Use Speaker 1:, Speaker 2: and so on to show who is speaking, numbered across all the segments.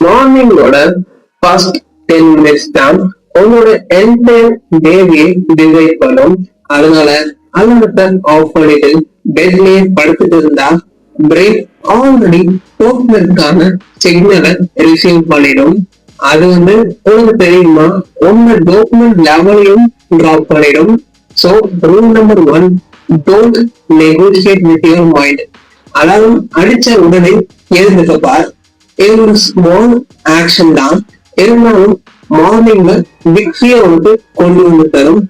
Speaker 1: மார்னிங்கோட first 10 minutes தான் உங்களோட entire டேவே டிசைட் பண்ணும். அதனால அலாரத்தை ஆஃப் பண்ணிட்டு பெட்லயே படுத்துட்டு இருந்தா பிரெயின் ஆல்ரெடி டோக்னருக்கான சிக்னலை ரிசீவ் பண்ணிடும். அது உங்களுக்கு தெரியுமா, உங்க டோக்மெண்ட் லெவலையும் டிராப் பண்ணிடும். So rule number 1, don't negotiate with your mind. Alarm அடிச்ச உடனே எழுந்துக்க பார். இது ஒரு ஸ்மால் ஆக்ஷன் தான், இருந்தாலும் மார்னிங்ல விக்டரிய உனக்கு கொண்டு வந்து தரும்.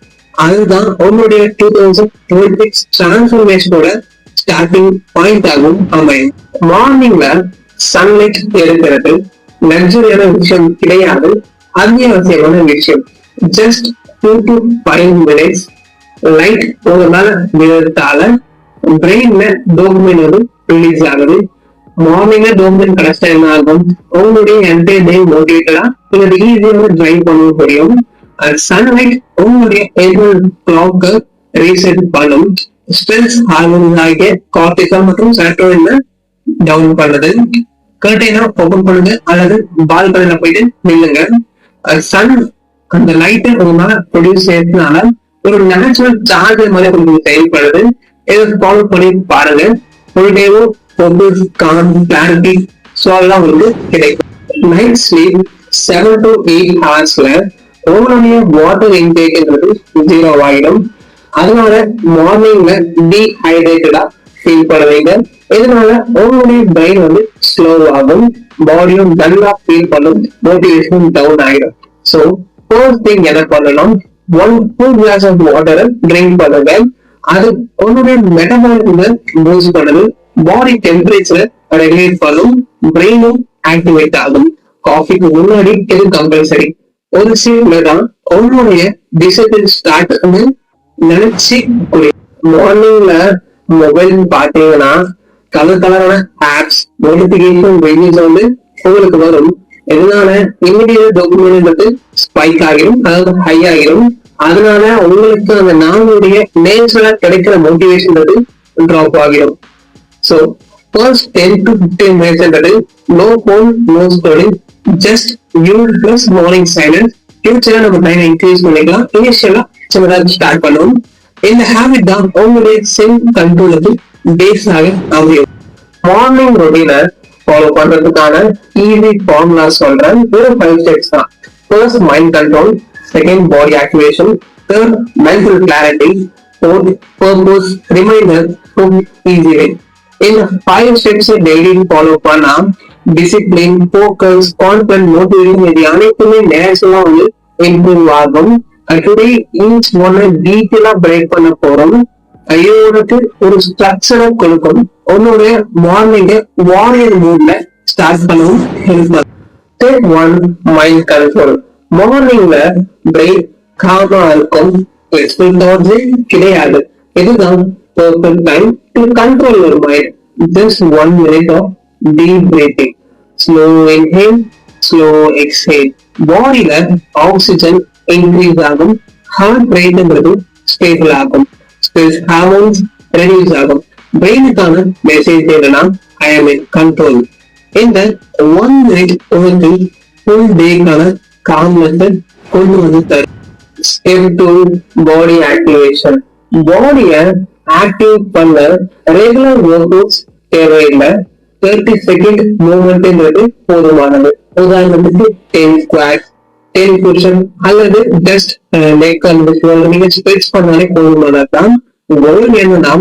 Speaker 1: அதுதான் உங்களுடைய 2026 டிரான்ஸ்ஃபர்மேஷனோட ஸ்டார்டிங் பாயிண்ட் ஆகும் அமையும். மார்னிங்ல சன்லைட் எடுக்கிறது லக்ஸரியான விஷயம் கிடையாது, அத்தியாவசியமான விஷயம். ஜஸ்ட் 2 to 5 மினிட்ஸ் லைட் உங்க மேல விழுறதால பிரெயின்ல டோபமைன் ரிலீஸ் ஆகுது. மார்னிங்ல டோபமைன் கிடைச்சா என்ன ஆகும், உங்களுடைய என்டையர் டே மோட்டிவேட்டடா உங்களுக்கு ஈஸியாக டிரைவ் பண்ண முடியும். சன்லைட் உங்களுடைய என்டர் கிளாக்க ரீசெட் பண்ணும். ஸ்ட்ரெஸ் ஹார்மோன்ஸ் ஆகிய கார்டிசால் மற்றும் செரோட்டோனினை டவுன் பண்ணுது. கர்டைனை ஓபன் பண்ணுங்க அல்லது பால்கனில போயிட்டு நில்லுங்க. சன் அந்த லைட்டை உங்க மேல ப்ரொடியூஸ் செய்யறதுனால ஒரு நேச்சுரல் சார்ஜ் மாதிரி உங்களுக்கு செயல்படுது. இதை ஃபாலோ பண்ணி பாருங்க. ஃபுல் டேவும் ஃபோக்கஸ், காம், கிளாரிட்டி அதெல்லாம் உங்களுக்கு கிடைக்கும். நைட் ஸ்லீப் 7 to 8 ஹவர்ஸ்ல உங்களுடைய வாட்டர் இன்டேக்ன்றது 0 ஆகிடும். அதனால மார்னிங்ல டீஹைட்ரேட்டடா ஃபீல் பண்ணுவீங்க. இதனால உங்களுடைய பிரெயின் ஸ்லோ ஆகும், பாடியும் நல்லா ஃபீல் பண்ணும், மோட்டிவேஷன் டவுன் ஆகிடும். சோ ஃபர்ஸ்ட் திங் என்ன பண்ணணும், 1 full glass of water drink பண்ணுங்க. அது உங்களுடைய மெட்டபாலிசம் பூஸ்ட் பண்ணுது, பாடி டெம்பரேச்சரை ரெகுலேட் பண்ணும், பிரெயினும் ஆக்டிவேட் ஆகும். காஃபிக்கு முன்னாடி இது கம்பல்சரி. ஒரு சீட்ல தான் உங்களுடைய டிசிப்ளின் ஸ்டார்ட் நினைச்சு மார்னிங்ல மொபைல் பாத்தீங்கன்னா கலர் கலரான ஆப்ஸ் நோட்டிபிகேஷன் ரிலீஸ் உங்களுக்கு வரும். இதனால இமிடியேட் டோபமைன் ஸ்பைக் ஆகிடும், அதாவது ஹை ஆகிடும். அதனால உங்களுக்கு அந்த நாளுடைய நேச்சுரலா கிடைக்கிற மோட்டிவேஷன் டிராப் ஆகிடும். So first 10 to 15 minutes no phone, no scrolling, just you plus morning silence. ஃபியூச்சர்ல நம்ம டைம் இன்க்ரீஸ் பண்ணிக்கலாம். இனிஷியலா சின்னதாக ஸ்டார்ட் பண்ணுவோம். இந்த ஹேபிட் தான் உங்களுடைய செல்ஃப் கண்ட்ரோலுக்கு பேஸ் ஆக அமையும். மார்னிங் ரொட்டீனை ஃபாலோ பண்றதுக்கான ஈஸி ஃபார்முலா சொல்றேன். வெறும் 5 ஸ்டெப்ஸ் தான். First mind control, second body activation, third mental clarity, fourth purpose, reminder, easy way. இந்த 5 ஸ்டெப்ஸ் டெய்லி ஃபாலோ பண்ணா டிசிப்ளின், ஃபோக்கஸ், கான்ஃபிடன்ட், மோட்டிவேஷன் இது அனைத்துமே நேச்சுரலா இம்ப்ரூவ் ஆகும். டுடே ஈச் ஒன்னை டீட்டெயிலா பிரேக் பண்ண போறோம். இது உனக்கு ஒரு ஸ்ட்ரக்சரை கொடுக்கும். உன்னுடைய மார்னிங் வாரியர் மூட்ல ஸ்டார்ட் பண்ணவும் ஹெல்ப் பண்ணும். Step 1, mind control. மார்னிங்ல பிரெயின் காமா இருக்கும், கிடையாது. இதுதான் perfect time to control your mind. Just 1 minute of deep breathing, slow inhale, slow exhale. பாடியில ஆக்சிஜன் இன்க்ரீஸ் ஆகும், ஹார்ட் ரேட்ங்கிறது ஸ்டேபிள் ஆகும், ஸ்ட்ரெஸ் ஹார்மோன்ஸ் ரெடியூஸ் ஆகும். பிரெயினுக்கான மெசேஜ் என்னன்னா ஐ ஆம் இன் கண்ட்ரோல். இந்த 1 minute உங்களுக்கு ஃபுல் டேக்கான காம்னஸ் கொண்டு வந்து தரும். ஸ்டெப் 2, பாடி ஆக்டிவேஷன். பாடிய ஆக்டிவ் பண்ண ரெகுலர் ஒர்க் அவுட்ஸ் தேவையில்லை. 30 செகண்ட் மூவ்மெண்ட்ங்கிறது போதுமானது. உதாரணத்துக்கு 10 ஸ்குவாட்ஸ், 10 புஷ்-அப் அல்லது ஜஸ்ட் நெக் அண்ட் ஷோல்டர் நீங்க ஸ்ட்ரெச் பண்ணாலே போதுமானதுதான். கோல் என்னன்னா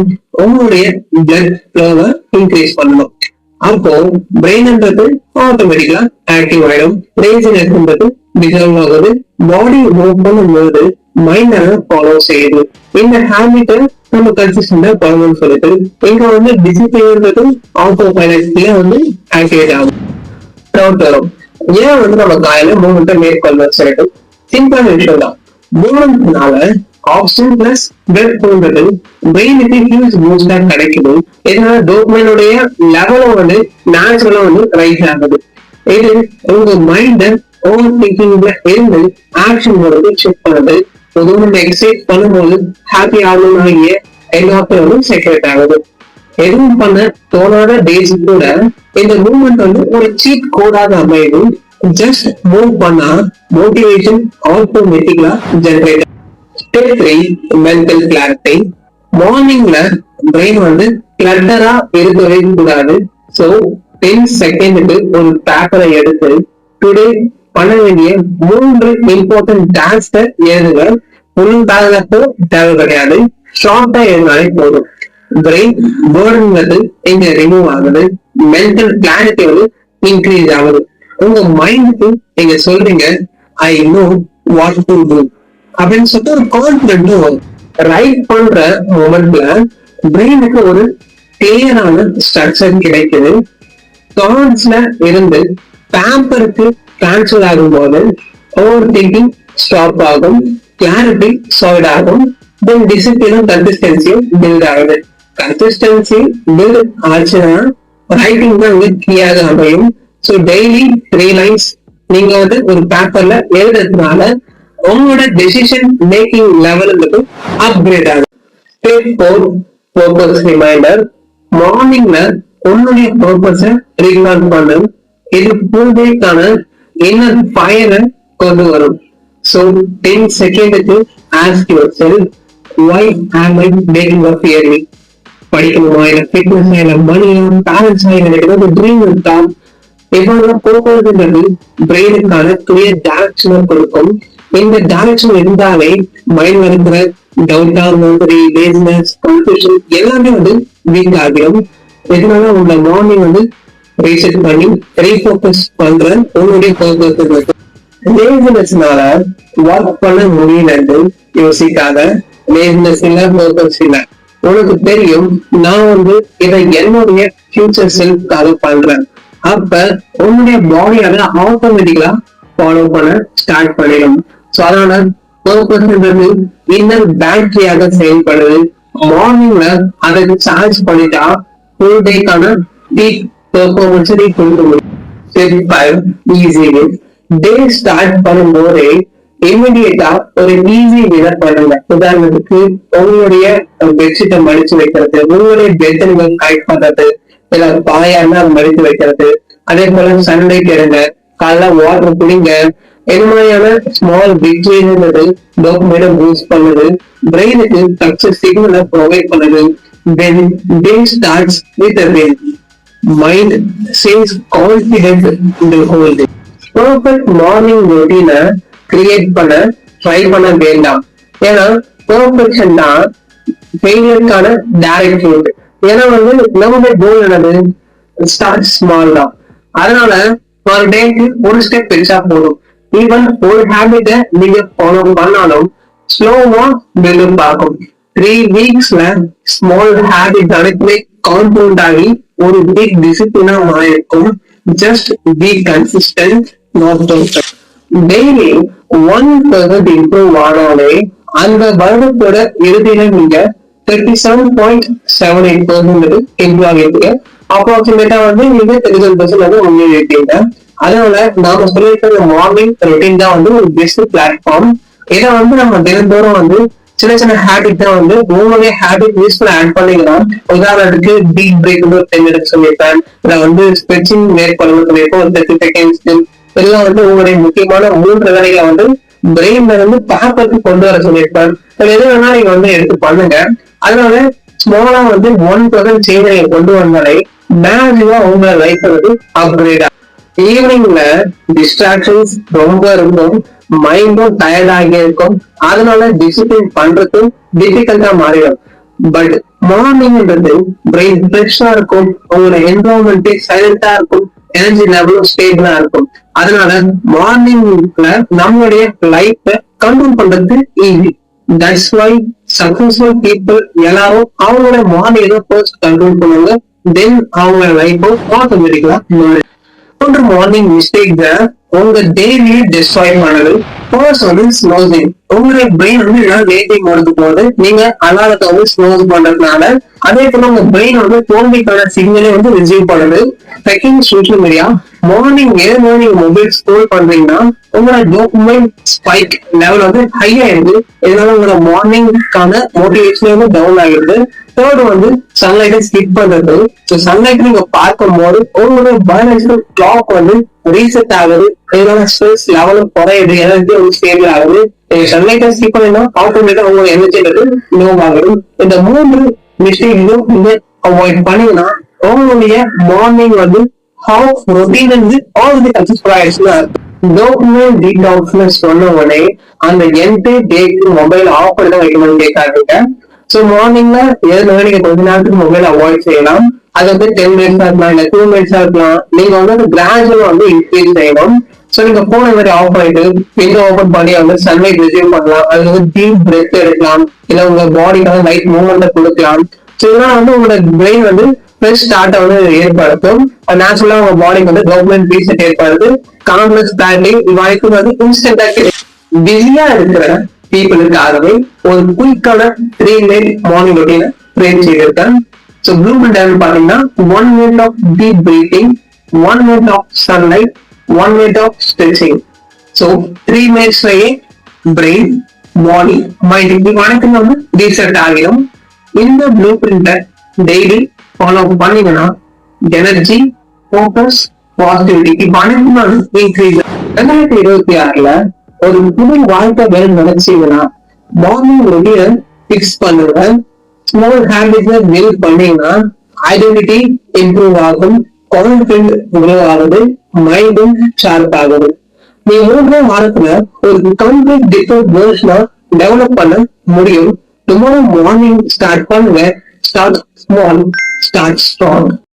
Speaker 1: உங்களுடைய பிளட் ஃப்ளோவை இன்க்ரீஸ் பண்ணணும். அப்போ பிரெயின்ன்றது ஆட்டோமேட்டிக்கா ஆக்டிவ் ஆயிடும், லேசினஸ்ன்றது டிசால்வ் ஆகுது. பாடி மூவ் பண்ணும்போது மைண்ட் ஃபாலோ செய்யுது. இந்த ஹேபிட்டை நம்ம கன்சிஸ்டன்டா பண்ணணும்னு சொல்லிட்டு இங்க டிசிப்ளின்ன்றது ஆட்டோ பைலட்ல ஆக்டிவேட் ஆகும். டவுட் வரும், ஏன் நம்ம காலையில மூவ்மெண்ட்டை மேற்கொள்ள சொல்லிட்டு சிம்பிளான விஷயம் தான். மூவ்மெண்ட்னால ஆக்சிஜன் பிளஸ் பிளட் போன்றது பிரெயினுக்கு ஹியூஜ் பூஸ்டா கிடைக்குது. இதனால டோபமைனுடைய லெவலும் நேச்சுரலா ரைஸ் ஆகுது. இது உங்க மைண்ட ஓவர் திங்கிங்ல இருந்து ஆக்ஷன் மோடுக்கு ஷிஃப்ட் பண்ணுது. பொதுவாக எக்ஸைட் பண்ணும்போது ஹாப்பி ஆகணும் ஆகிய எல்லாத்தையும் செக்ரெட் ஆகுது. எதுவும் பண்ண தோணாத டேஸ் கூட இந்த மூவ்மெண்ட் வந்து ஒரு சீட் கோடாக அமையுது. ஜஸ்ட் மூவ் பண்ணா மோட்டிவேஷன் ஆட்டோமேட்டிக்கா ஜெனரேட். Step 3 mental clarity. மார்னிங்ல பிரெயின் வந்து கிளட்டரா இருக்கவே கூடாது. சோ 10 செகண்டுக்கு ஒரு பேப்பரை எடுத்து டுடே பண்ண வேண்டிய 3 இம்பார்ட்டன்ட் டாஸ்க எழுதுங்க. ஃபுல் பேரகிராஃப் தேவை கிடையாது, ஷார்ட்டா எழுதினாலே போதும். பிரெயின் பேர்டுங்கிறது இங்க ரிமூவ் ஆகுது, மென்டல் கிளாரிட்டி வந்து இன்க்ரீஸ் ஆகுது. உங்க மைண்டுக்கு நீங்க சொல்றீங்க I know what to do அப்படின்னு சொல்லிட்டு ஒரு கான்பிடன்ட் வரும். ரைட் பண்ற மொமெண்ட்ல பிரெயினுக்கு ஒரு கிளியரான ஸ்ட்ரக்சர் கிடைக்குது. தாட்ஸ்ல இருந்து பேப்பருக்கு டிரான்ஸ்ஃபர் ஆகும் போது ஓவர் திங்கிங் ஸ்டாப் ஆகும், கிளாரிட்டி சாலிட் ஆகும், தென் டிசிப்ளினும் கன்சிஸ்டன்சியும் பில்ட் ஆகுது. கன்சிஸ்டன்சி பில்ட் ஆச்சுன்னா ரைட்டிங் தான் வந்து கீயாக அமையும். ஸோ டெய்லி 3 லைன்ஸ் நீங்க வந்து ஒரு பேப்பர்ல எழுதுறதுனால உங்களோட டெசிஷன் மேக்கிங் லெவலுக்கு அப்கிரேட் ஆகும். Step 4 focus reminder. மார்னிங்ல உன்னுடைய பர்பஸை ரீகால் பண்ணு. இது ஃபுல் டேக்கான இன்னர் ஃபயரை கொண்டு வரும். ஸோ 10 செகண்டுக்கு ask your self why am I making up early? படிக்கணுமா, இல்ல ஃபிட்னஸா, இல்ல மணியா, பேலன்ஸா, இல்ல ஏதாவது ட்ரீம் இருக்கா? இவ்வளவு போக்குவரத்துன்றது பிரெயினுக்கான கிளியர் டைரக்ஷனை கொடுக்கும். இந்த டைரக்ஷன் இருந்தாலே மைண்ட்ல இருக்கிற டவுட்டா, மெமரி, லேசினஸ், கன்ஃபியூஷன் எல்லாமே வந்து வீக் ஆகிடும். இதனால உங்க மார்னிங் வந்து ரீசெட் பண்ணி ரீஃபோக்கஸ் பண்ற உங்களுடைய பர்பஸ். லேசினஸ்னால ஒர்க் பண்ண முடியலன்னு யோசிக்காத. லேசினஸ் இல்ல, பர்பஸ் இல்ல. உனக்கு தெரியும் நான் வந்து இதை என்னுடைய ஃபியூச்சர் செல்ஃப்காக பண்றேன். அப்ப உன்னுடைய பாடி அதை ஆட்டோமேட்டிக்கலா ஃபாலோ பண்ண ஸ்டார்ட் பண்ணிடும். ஸோ அதனால பர்பஸ்ன்றது இன்னர் பேட்டரியாக செயல்படுது. மார்னிங்ல அதை சார்ஜ் பண்ணிட்டா ஃபுல் டேக்கான பீக் பெர்ஃபார்மன்ஸ் நீ கொண்டு முடியும். Step 5 easy win. Day start பண்ணும்போதே இமிடியேட்டா ஒரு ஈஸி வினை பண்ணுங்க. உதாரணத்துக்கு உங்களுடைய பெட்ஷீட்டை மடிச்சு வைக்கிறது, உங்களுடைய பெட் கரெக்ட் பண்றது, இல்ல பாயாருன்னா அதை மடித்து வைக்கிறது. அதே போல சன்லைட் எடுங்க, காலைல வாட்டர் குடிங்க. இந்த மாதிரியான ஸ்மால் விக்டரின்றது டோபமைனை பூஸ்ட் பண்ணுது, பிரெயினுக்கு சக்சஸ் சிக்னலை ப்ரொவைட் பண்ணுது. When day starts with a win, mind says confident in the whole day. Perfect morning routine create பண்ண ட்ரை பண்ண வேண்டாம். ஏன்னா பெர்ஃபெக்ஷன் தான் ஃபெயிலியருக்கான டைரக்ட் ரூட். ஏன்னா வந்து நம்மளுடைய கோல் என்னது, ஸ்டார்ட் ஸ்மால் தான். அதனால ஒரு டேக்கு ஒரு ஸ்டெப் பெருசா போதும். ஈவன் ஒரு ஹேபிட்டை நீங்க ஃபாலோ பண்ணாலும் ஸ்லோவா பில்ட் ஆகும். 3 வீக்ஸ்ல ஸ்மால் ஹேபிட் அனைத்துமே காம்பவுண்ட் ஆகி ஒரு பிக் டிசிப்ளினா மாறிருக்கும். Just be consistent, not perfect. Daily 1% improve ஆனாலே அந்த வருடத்தோட இறுதியில நீங்க 37.78% இம்ப்ரூவ் ஆகிருக்கீங்க. அப்ராக்சிமேட்டா வந்து நீங்க 37% வந்து முன்னேறிட்டீங்க. அதனால நாம சொல்லியிருக்கிற மார்னிங் ரொட்டீன் தான் வந்து ஒரு பெஸ்ட் பிளாட்ஃபார்ம். இதை வந்து நம்ம தினந்தோறும் வந்து சின்ன சின்ன ஹேபிட் தான் வந்து உங்களுடைய ஹேபிட் யூஸ்ஃபுல் ஆட் பண்ணிக்கலாம். உதாரணத்துக்கு டீப் பிரேக் வந்து 10 minutes சொல்லியிருப்பேன். இதை வந்து ஸ்ட்ரெச்சிங் மேற்கொள்ள சொல்லியிருப்போம், 30 seconds. இதெல்லாம் வந்து உங்களுடைய முக்கியமான 3 வேலைகளை வந்து பிரெயின்ல இருந்து பேப்பருக்கு கொண்டு வர சொல்லியிருப்பேன். எது வேணா நீங்க வந்து எடுத்து பண்ணுங்க. அதனால ஸ்மாலா வந்து 1% சேஞ்ச் நீங்க கொண்டு வந்தாலே மேசிவா உங்க லைஃப் வந்து அப்கிரேட் ஆகும். ஈவினிங்ல டிஸ்ட்ராக்ஷன்ஸ் ரொம்ப இருக்கும், மைண்டும் டயர்ட் ஆகி இருக்கும். அதனால டிசிப்ளின் பண்றதும் டிஃபிகல்ட்டா மாறிடும். பட் மார்னிங்ன்றது பிரெயின் ஃப்ரெஷ்ஷா இருக்கும், உங்களோட என்வரான்மெண்ட் சைலண்டா இருக்கும், எனர்ஜி லெவலும் ஸ்டேபிளா இருக்கும். அதனால மார்னிங்ல நம்மளுடைய லைஃப் கண்ட்ரோல் பண்றது easy. That's why successful people எல்லாரும் அவங்களோட மார்னிங் ஃபர்ஸ்ட் கண்ட்ரோல் பண்ணுவாங்க, தென் அவங்க லைஃப் ஆட்டோமேட்டிக்கலா மாறும். மார்னிங் மிஸ்டேக் உங்க டெய்லியே டிஸ்ட்ராய் பண்ணது. ஃபர்ஸ்ட் வந்து ஸ்னோசிங். உங்களுடைய பிரெயின் வந்து லேட்டிங் போறது போது நீங்க அலாரத்தை வந்து ஸ்னோஸ் பண்றதுனால அதே போல உங்க பிரெயின் வந்து தோல்விக்கான சிக்னலை வந்து ரிசீவ் பண்ணுது. Second, social media. மார்னிங் ஏதோ நீங்க மொபைல் ஸ்க்ரோல் பண்றீங்கன்னா உங்களோட டோபமைன் ஸ்பைக் லெவல் வந்து ஹை ஆயிடுது. இதனால உங்களோட மார்னிங்கான மோட்டிவேஷன் வந்து டவுன் ஆகிடுது. தேர்ட் வந்து சன்லைட்டை ஸ்கிப் பண்றது. ஸோ சன்லைட் நீங்க பார்க்கும் போது உங்களோட பயாலஜிக்கல் கிளாக் வந்து ரீசெட் ஆகுது, இதனால ஸ்ட்ரெஸ் லெவலும் குறையுது, எனர்ஜி வந்து ஸ்டேபிள் ஆகுது. நீங்க சன்லைட்டை ஸ்கிப் பண்ணீங்கன்னா ஆட்டோமேட்டிக்கா உங்களோட எனர்ஜின்றது லோ ஆகுது. இந்த 3 மிஸ்டேக்கையும் நீங்க அவாய்ட் பண்ணீங்கன்னா உங்களுடைய மார்னிங் வந்து ஹாஃப் ரொட்டீன் வந்து ஆல்ரெடி சக்சஸ்ஃபுல் ஆயிடுச்சுன்னா டோபமைன் டீடாக்ஸ்னு சொன்ன உடனே அந்த என்டையர் டேக்கு மொபைல் ஆஃப் பண்ணி தான் வைக்கணும்னு கேட்காதீங்க. சோ மார்னிங்ல ஏதாவது நீங்க கொஞ்ச நேரத்துக்கு மொபைல் அவாய்ட் செய்யலாம். அது வந்து 10 மினிட்ஸா இருக்கலாம், இல்ல 2 மினிட்ஸா இருக்கலாம். நீங்க வந்து கிராஜுவலா வந்து இன்க்ரீஸ் செய்யணும். சோ நீங்க போன மாதிரி ஆஃப் பண்ணிட்டு விண்டோ ஓபன் பண்ணி வந்து சன்லைட் ரிசீவ் பண்ணலாம். அது வந்து டீப் பிரெத் எடுக்கலாம், இல்ல உங்க பாடிக்கான லைட் மூவ்மெண்ட் கொடுக்கலாம். சோ இதனால வந்து உங்களோட பிரெயின் வந்து ஃப்ரெஷ் ஸ்டார்ட்டை வந்து ஏற்படுத்தும். நேச்சுரலா உங்க பாடிக்கு வந்து கவர்மெண்ட் ரீசெட் ஏற்படுது. காம்ப்ளெக்ஸ் பிளான்லி வாய்ப்பு வந்து இன்ஸ்டன்டா பிஸியா இருக்கிற பீப்புளுக்காகவே ஒரு குயிக்கான 3 மினிட் மார்னிங் ரொட்டீனை ட்ரெயின் செய்திருக்கேன். ஸோ ப்ளூ பிரிண்ட் பாத்தீங்கன்னா 1 minute of deep breathing, 1 minute of sunlight, 1 minute of stretching. So 3 மினிட்ஸ்லயே பிரெயின், பாடி, மைண்ட் இப்படி அனைத்தும் வந்து ரீசெட் ஆகிடும். இந்த ப்ளூ பிரிண்ட்டை டெய்லி ஃபாலோ பண்ணீங்கன்னா எனர்ஜி, ஃபோக்கஸ், பாசிட்டிவிட்டி இப்ப அனைத்தும் இன்க்ரீஸ். 2026ல ஒரு புது வாழ்க்கை வேணும் நினைச்சீங்கன்னா மார்னிங் ரொட்டீனை பிக்ஸ் பண்ணுங்க. ஸ்மால் ஹேபிட்ஸை பில்ட் பண்ணீங்கன்னா ஐடென்டிட்டி இம்ப்ரூவ் ஆகும், கான்ஃபிடன்ட் க்ரோ ஆகுது, மைண்டும் ஷார்ப் ஆகுது. நீங்க 3 வாரத்துல ஒரு கம்ப்ளீட் டிஃபரெண்ட் வேர்ஷனா டெவலப் பண்ண முடியும். டுமாரோ மார்னிங் ஸ்டார்ட் பண்ணுங்க. Start small, start strong.